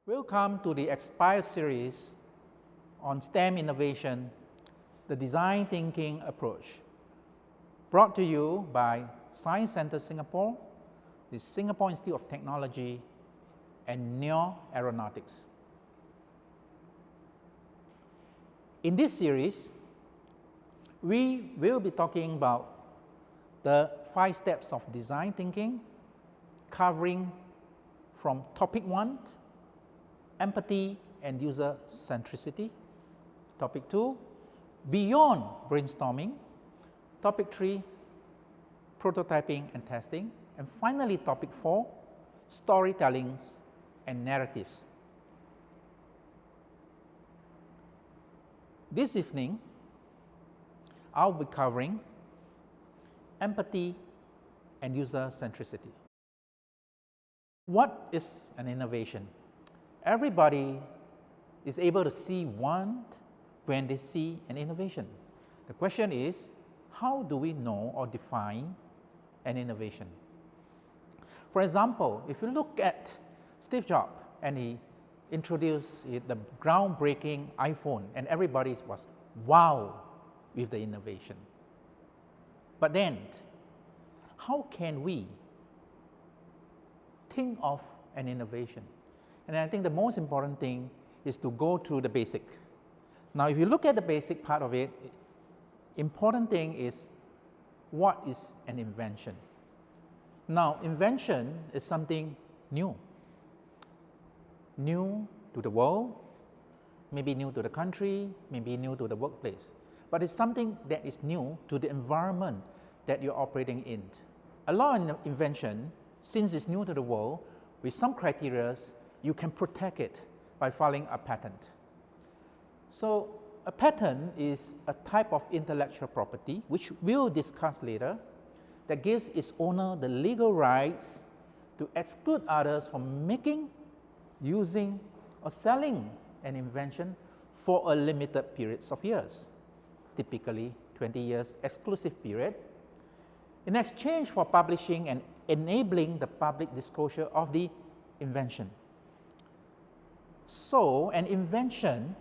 Welcome to the Expire series on STEM innovation, the design thinking approach, brought to you by Science Centre Singapore, the Singapore Institute of Technology, and Neo Aeronautics. In this series, we will be talking about the 5 steps of design thinking, covering from topic 1, empathy and user-centricity. Topic 2, beyond brainstorming. Topic 3, prototyping and testing. And finally, topic 4, storytelling and narratives. This evening, I'll be covering empathy and user-centricity. What is an innovation? Everybody is able to see one when they see an innovation. The question is, how do we know or define an innovation? For example, if you look at Steve Jobs and he introduced the groundbreaking iPhone and everybody was wow with the innovation. But then, how can we think of an innovation? And I think the most important thing is to go through the basic. Now, if you look at the basic part of it, important thing is what is an invention? Now, invention is something new. New to the world, maybe new to the country, maybe new to the workplace. But it's something that is new to the environment that you're operating in. A law of invention, since it's new to the world, with some criteria, you can protect it by filing a patent. So a patent is a type of intellectual property, which we'll discuss later, that gives its owner the legal rights to exclude others from making, using, or selling an invention for a limited period of years, typically 20 years exclusive period, in exchange for publishing and enabling the public disclosure of the invention. So an invention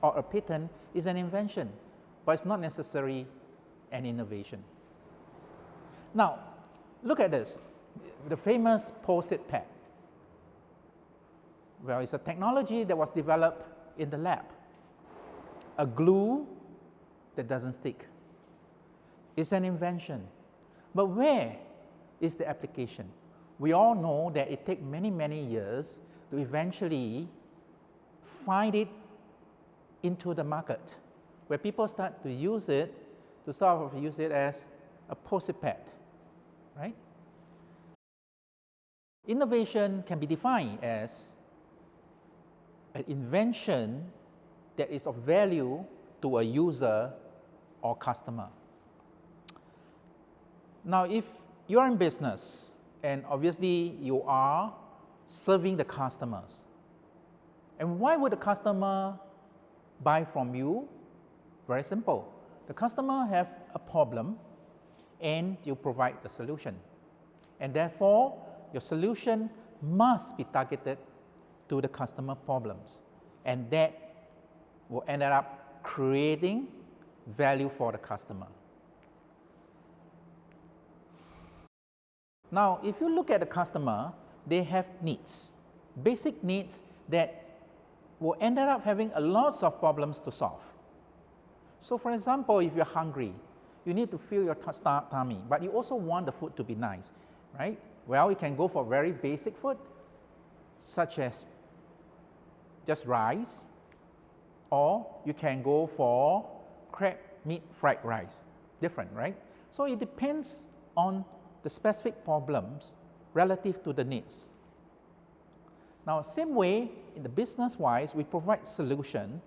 or a patent is an invention, but it's not necessarily an innovation. Now, look at this, the famous Post-it pad. Well, it's a technology that was developed in the lab. A glue that doesn't stick. It's an invention. But where is the application? We all know that it takes many, many years to eventually find it into the market, where people start to use it, as a Post-it pad, right? Innovation can be defined as an invention that is of value to a user or customer. Now, if you are in business, and obviously you are serving the customers, and why would the customer buy from you? Very simple. The customer have a problem and you provide the solution. And therefore, your solution must be targeted to the customer problems. And that will end up creating value for the customer. Now, if you look at the customer, they have needs, basic needs that will end up having a lot of problems to solve. So for example, if you're hungry, you need to fill your tummy, but you also want the food to be nice, right? Well, you can go for very basic food, such as just rice, or you can go for crab meat fried rice. Different, right? So it depends on the specific problems relative to the needs. Now, same way, in the business-wise, we provide solution,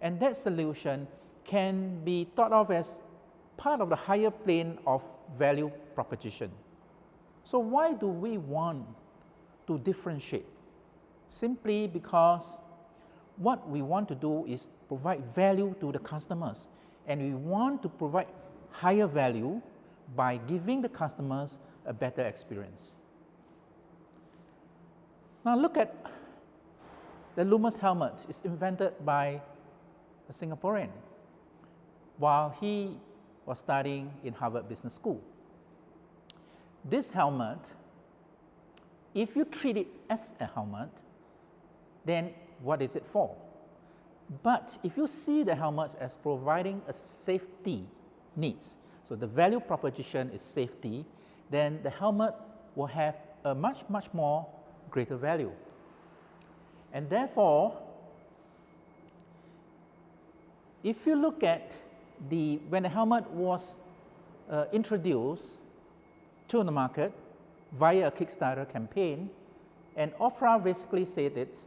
and that solution can be thought of as part of the higher plane of value proposition. So why do we want to differentiate? Simply because what we want to do is provide value to the customers, and we want to provide higher value by giving the customers a better experience. Now look at The Loomis helmet is invented by a Singaporean while he was studying in Harvard Business School. This helmet, if you treat it as a helmet, then what is it for? But if you see the helmets as providing a safety needs, so the value proposition is safety, then the helmet will have a much more greater value. And therefore, if you look at when the helmet was introduced to the market via a Kickstarter campaign, and Oprah basically said that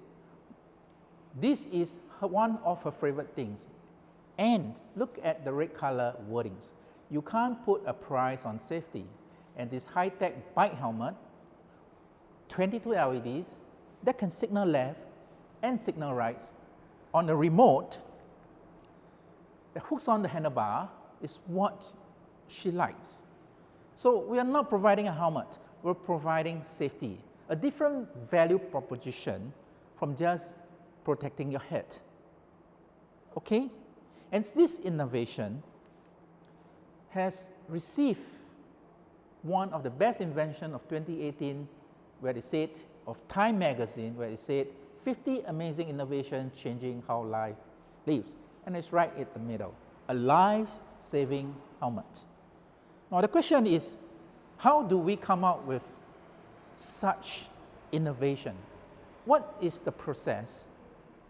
this is one of her favorite things. And look at the red color wordings. You can't put a price on safety. And this high-tech bike helmet, 22 LEDs that can signal left and signal right on a remote that hooks on the handlebar is what she likes. So we are not providing a helmet, we're providing safety, a different value proposition from just protecting your head. Okay? And this innovation has received one of the best inventions of 2018, where they said, of Time magazine, where it said 50 amazing innovations changing how life lives. And it's right in the middle, a life-saving helmet. Now the question is, how do we come up with such innovation? What is the process?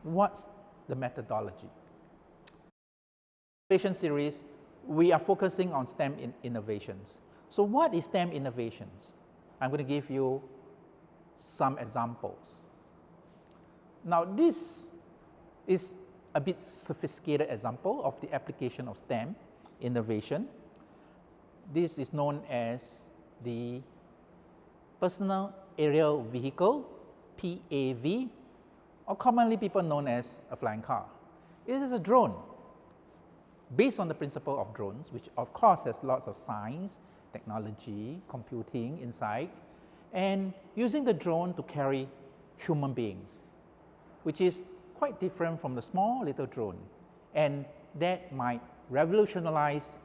What's the methodology? Innovation series, we are focusing on STEM innovations. So what is STEM innovations? I'm going to give you some examples. Now this is a bit sophisticated example of the application of STEM innovation. This is known as the Personal Aerial Vehicle, PAV, or commonly people known as a flying car. It is a drone based on the principle of drones, which of course has lots of science, technology, computing inside, and using the drone to carry human beings, which is quite different from the small little drone, and that might revolutionize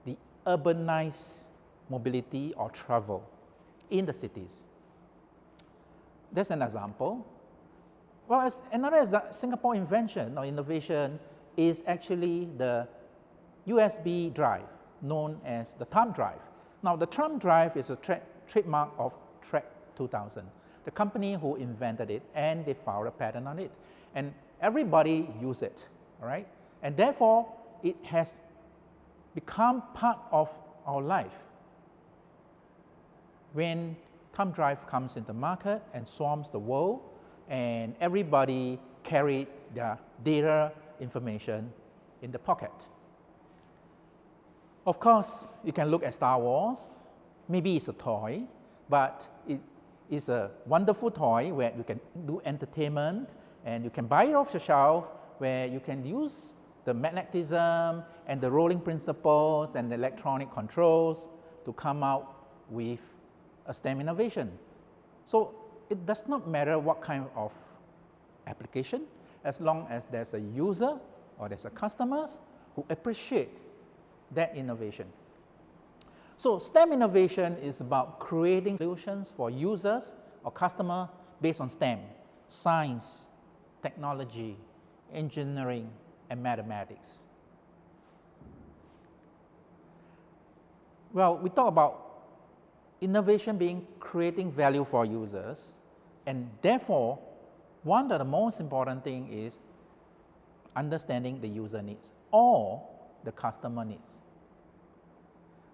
the urbanized mobility or travel in the cities. That's an example. Well, as another Singapore invention or innovation is actually the USB drive, known as the thumb drive. Now, the thumb drive is a trademark of Track 2000, the company who invented it, and they filed a patent on it. And everybody uses it, all right? And therefore, it has become part of our life. When thumb drive comes into the market and swarms the world, and everybody carry their data information in the pocket. Of course, you can look at Star Wars. Maybe it's a toy, but it is a wonderful toy where you can do entertainment, and you can buy it off the shelf, where you can use the magnetism and the rolling principles and the electronic controls to come out with a STEM innovation. So it does not matter what kind of application, as long as there's a user or there's a customers who appreciate that innovation. So STEM innovation is about creating solutions for users or customer based on STEM, science, technology, engineering, and mathematics. Well, we talk about innovation being creating value for users, and therefore, one of the most important thing is understanding the user needs or the customer needs.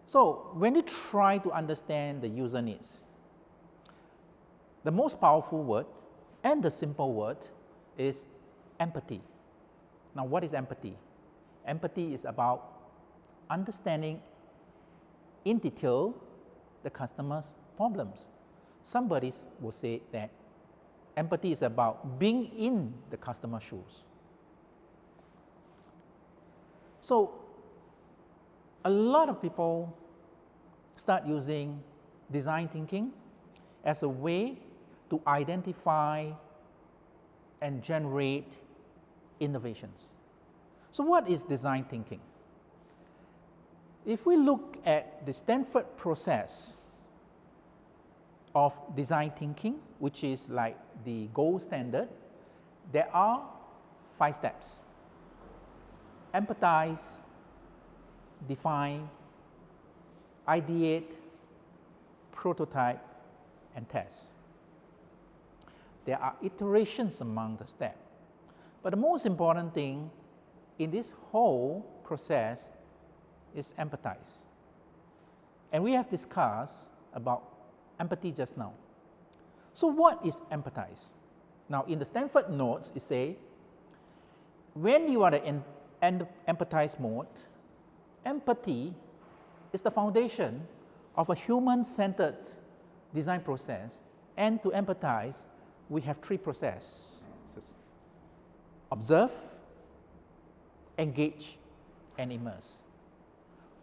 So when you try to understand the user needs, the most powerful word and the simple word is empathy. Now, what is empathy? Empathy is about understanding in detail the customer's problems. Somebody will say that empathy is about being in the customer's shoes. So a lot of people start using design thinking as a way to identify and generate innovations. So what is design thinking? If we look at the Stanford process of design thinking, which is like the gold standard, there are 5 steps: empathize, define, ideate, prototype, and test. There are iterations among the steps, but the most important thing in this whole process is empathize. And we have discussed about empathy just now. So what is empathize? Now in the Stanford notes, it says, when you are in empathize mode, empathy is the foundation of a human-centered design process. And to empathize, we have 3 processes: observe, engage, and immerse.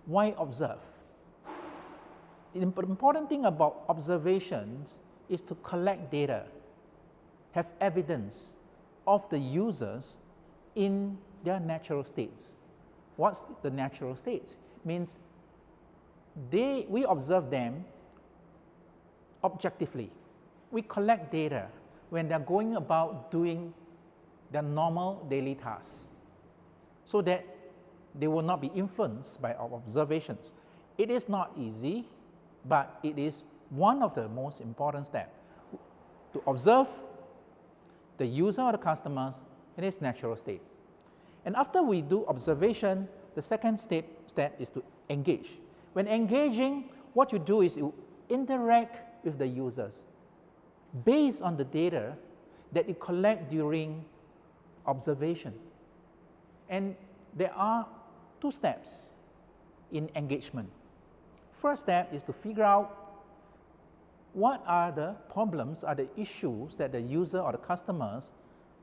Why observe? The important thing about observations is to collect data, have evidence of the users in their natural states. What's the natural states? Means we observe them objectively. We collect data when they're going about doing their normal daily tasks, so that they will not be influenced by our observations. It is not easy, but it is one of the most important steps to observe the user or the customers in its natural state. And after we do observation, the second step is to engage. When engaging, what you do is you interact with the users based on the data that you collect during observation. And there are 2 steps in engagement. First step is to figure out what are the problems, are the issues that the user or the customers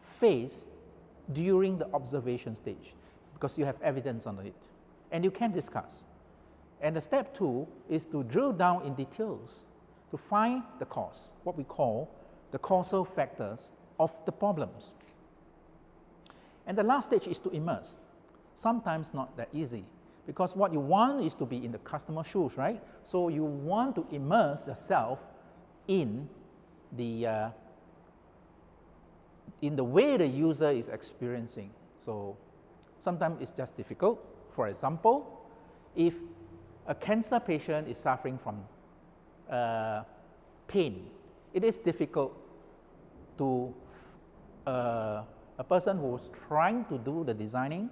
face during the observation stage, because you have evidence on it and you can discuss. And the step 2 is to drill down in details to find the cause, what we call the causal factors of the problems. And the last stage is to immerse. Sometimes not that easy, because what you want is to be in the customer's shoes, right? So you want to immerse yourself in the way the user is experiencing. So sometimes it's just difficult. For example, if a cancer patient is suffering from pain, it is difficult to a person who's trying to do the designing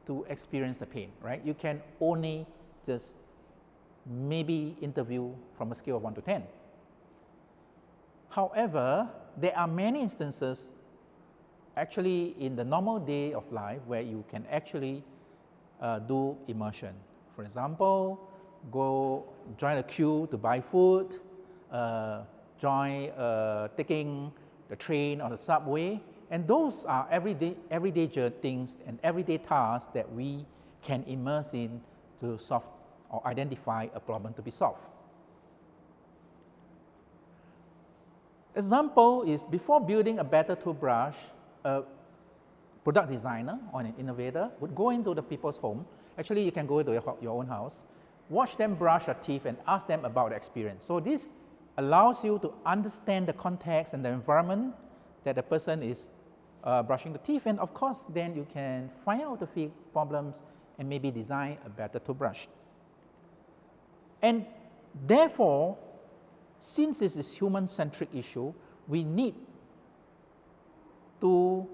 to experience the pain, right? You can only just maybe interview from a scale of 1 to 10. However, there are many instances actually in the normal day of life where you can actually do immersion. For example, go join a queue to buy food, taking the train or the subway, and those are everyday things and everyday tasks that we can immerse in to solve or identify a problem to be solved. Example is, before building a better toothbrush, a product designer or an innovator would go into the people's home. Actually, you can go to your own house, watch them brush their teeth and ask them about the experience. So this allows you to understand the context and the environment that the person is brushing the teeth, and of course then you can find out the problems and maybe design a better toothbrush. And therefore, since this is human-centric issue, we need to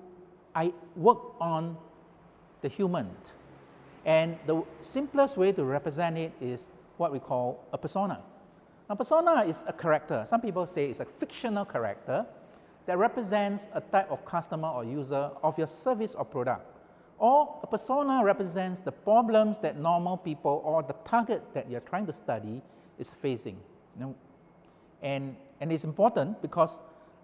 work on the human. And the simplest way to represent it is what we call a persona. Now, persona is a character. Some people say it's a fictional character that represents a type of customer or user of your service or product. Or a persona represents the problems that normal people or the target that you're trying to study is facing. And it's important because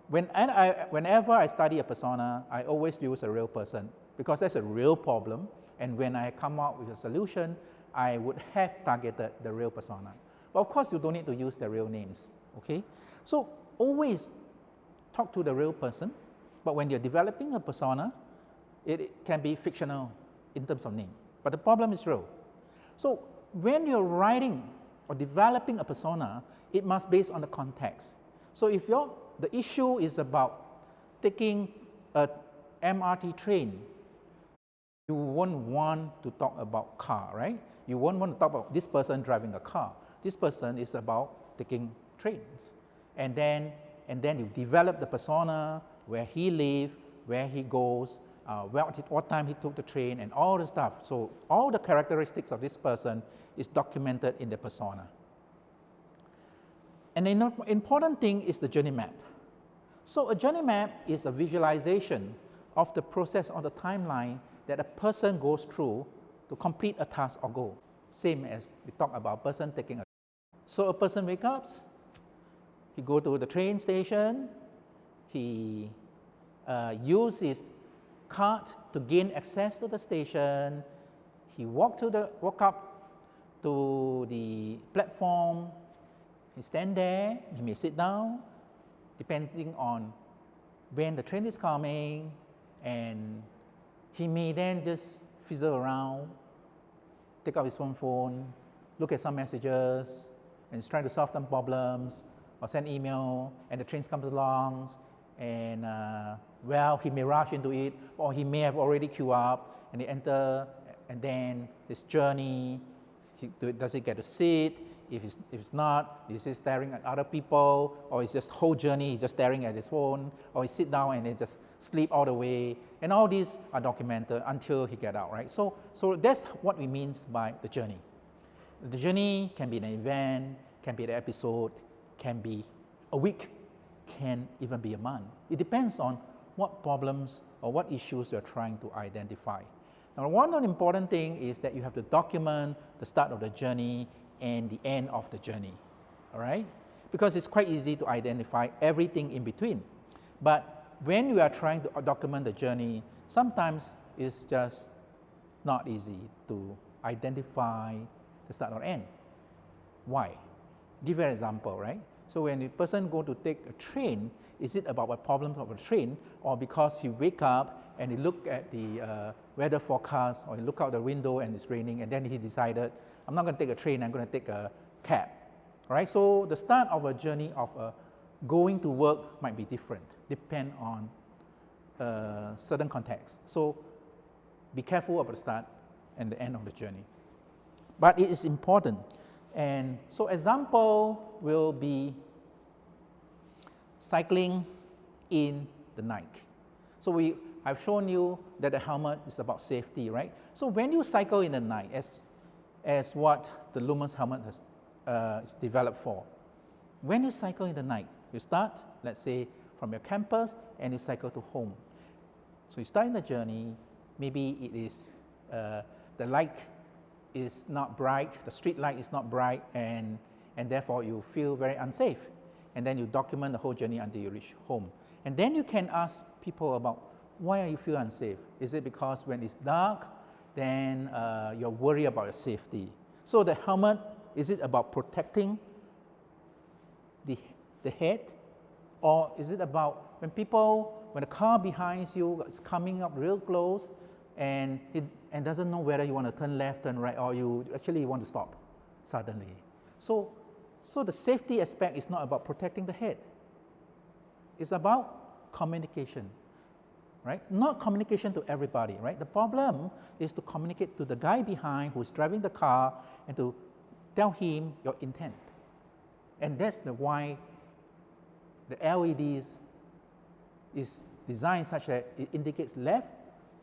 whenever I study a persona, I always use a real person, because that's a real problem, and when I come out with a solution, I would have targeted the real persona. But of course, you don't need to use the real names, okay? So always talk to the real person But when you're developing a persona, it can be fictional in terms of name, but the problem is real. So when you're writing or developing a persona, it must be based on the context. So if the issue is about taking a MRT train, you won't want to talk about car, right? You won't want to talk about this person driving a car. This person is about taking trains. And then you develop the persona, where he lives, where he goes, what time he took the train, and all the stuff. So all the characteristics of this person is documented in the persona. And the important thing is the journey map. So a journey map is a visualization of the process or the timeline that a person goes through to complete a task or goal. Same as we talk about a person taking a. So a person wakes up, he goes to the train station, he uses his card to gain access to the station, he walk up to the platform, he stand there, he may sit down, depending on when the train is coming, and he may then just fizzle around, take out his phone, look at some messages, and he's trying to solve some problems, or send email, and the train comes along, and well, he may rush into it, or he may have already queued up, and he enter, and then his journey, does he get a seat? If it's not, is he staring at other people, or is just whole journey he's just staring at his phone, or he sit down and then just sleep all the way, and all these are documented until he get out, right? So that's what we mean by the journey. The journey can be an event, can be an episode, can be a week, can even be a month. It depends on what problems or what issues you're trying to identify. Now, one important thing is that you have to document the start of the journey and the end of the journey, all right? Because it's quite easy to identify everything in between. But when you are trying to document the journey, sometimes it's just not easy to identify the start or end. Why? Give you an example, right? So when a person go to take a train, is it about a problem of a train, or because he wake up and he look at the weather forecast, or he look out the window and it's raining, and then he decided, I'm not going to take a train, I'm going to take a cab, right? So the start of a journey of going to work might be different, depend on certain context. So be careful about the start and the end of the journey. But it is important. And so example will be cycling in the night. So I've shown you that the helmet is about safety, right? So when you cycle in the night, as what the Lumens helmet is developed for, when you cycle in the night, you start, let's say, from your campus and you cycle to home. So you start in the journey, maybe it is the light is not bright, the street light is not bright, and therefore you feel very unsafe. And then you document the whole journey until you reach home. And then you can ask people about why you feel unsafe. Is it because when it's dark, then you're worried about your safety? So the helmet, is it about protecting the head? Or is it about when the car behind you is coming up real close and doesn't know whether you want to turn left, turn right, or you actually want to stop suddenly? So the safety aspect is not about protecting the head. It's about communication, right? Not communication to everybody, right? The problem is to communicate to the guy behind who's driving the car and to tell him your intent. And that's why the LEDs is designed such that it indicates left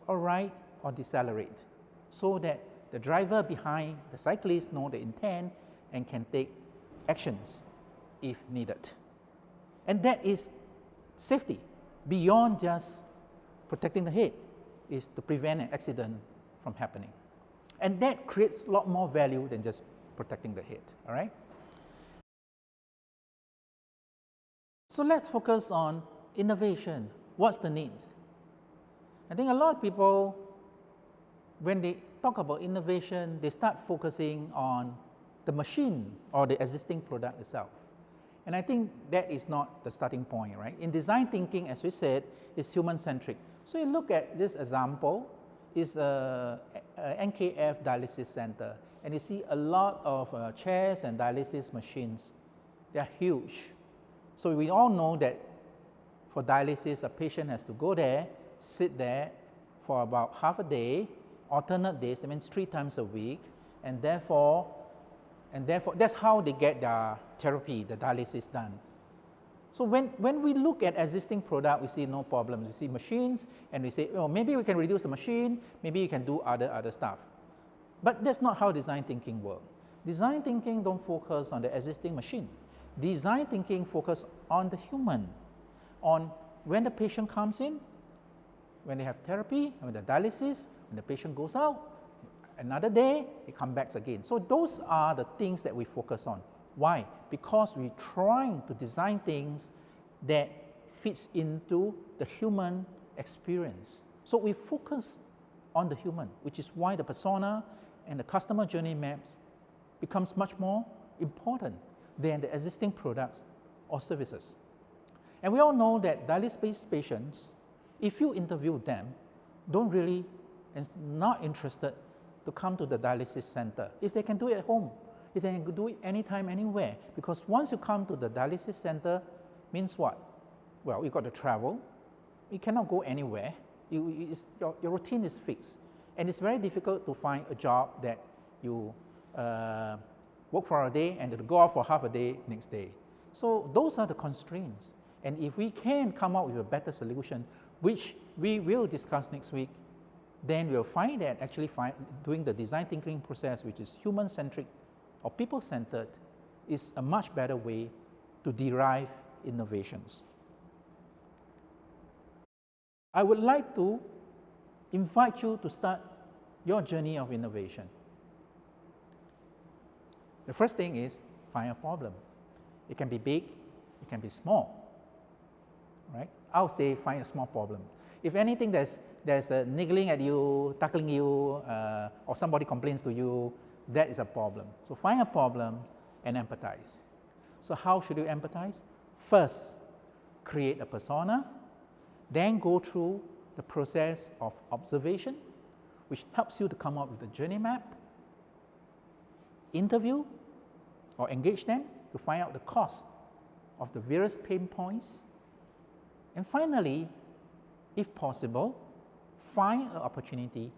or right or decelerate, so that the driver behind the cyclist know the intent and can take actions if needed. And that is safety beyond just protecting the head, is to prevent an accident from happening. And that creates a lot more value than just protecting the head, all right? So let's focus on innovation. What's the needs? I think a lot of people, when they talk about innovation, they start focusing on the machine or the existing product itself. And I think that is not the starting point, right? In design thinking, as we said, is human-centric. So you look at this example, is a NKF dialysis center, and you see a lot of chairs and dialysis machines. They are huge. So we all know that for dialysis, a patient has to go there, sit there for about half a day, alternate days, that means 3 times a week, and therefore that's how they get their therapy, the dialysis done. So when we look at existing product, we see no problems. We see machines and we say, oh, maybe we can reduce the machine, maybe you can do other stuff. But that's not how design thinking works. Design thinking don't focus on the existing machine. Design thinking focus on the human, on when the patient comes in, when they have therapy, when the dialysis, when the patient goes out, another day, it comes back again. So those are the things that we focus on. Why? Because we're trying to design things that fits into the human experience. So we focus on the human, which is why the persona and the customer journey maps becomes much more important than the existing products or services. And we all know that dialysis patients, if you interview them, don't really and not interested to come to the dialysis center. If they can do it at home, if they can do it anytime, anywhere, because once you come to the dialysis center, means what? Well, you got to travel, you cannot go anywhere, your routine is fixed, and it's very difficult to find a job that you work for a day and to go out for half a day next day. So those are the constraints, and if we can come up with a better solution, which we will discuss next week, then we'll find that actually doing the design thinking process, which is human-centric or people-centered, is a much better way to derive innovations. I would like to invite you to start your journey of innovation. The first thing is find a problem. It can be big, it can be small, right? I'll say find a small problem. If anything there's a niggling at you, tackling you, or somebody complains to you, that is a problem. So find a problem and empathize. So how should you empathize? First, create a persona, then go through the process of observation, which helps you to come up with a journey map, interview or engage them to find out the cause of the various pain points, and finally, if possible, find an opportunity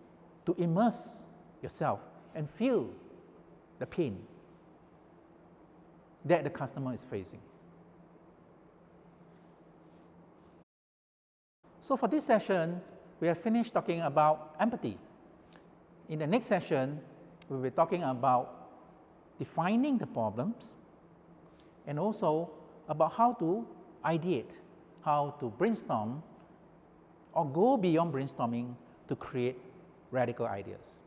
to immerse yourself and feel the pain that the customer is facing. So for this session, we have finished talking about empathy. In the next session, we will be talking about defining the problems and also about how to ideate, how to brainstorm or go beyond brainstorming to create radical ideas.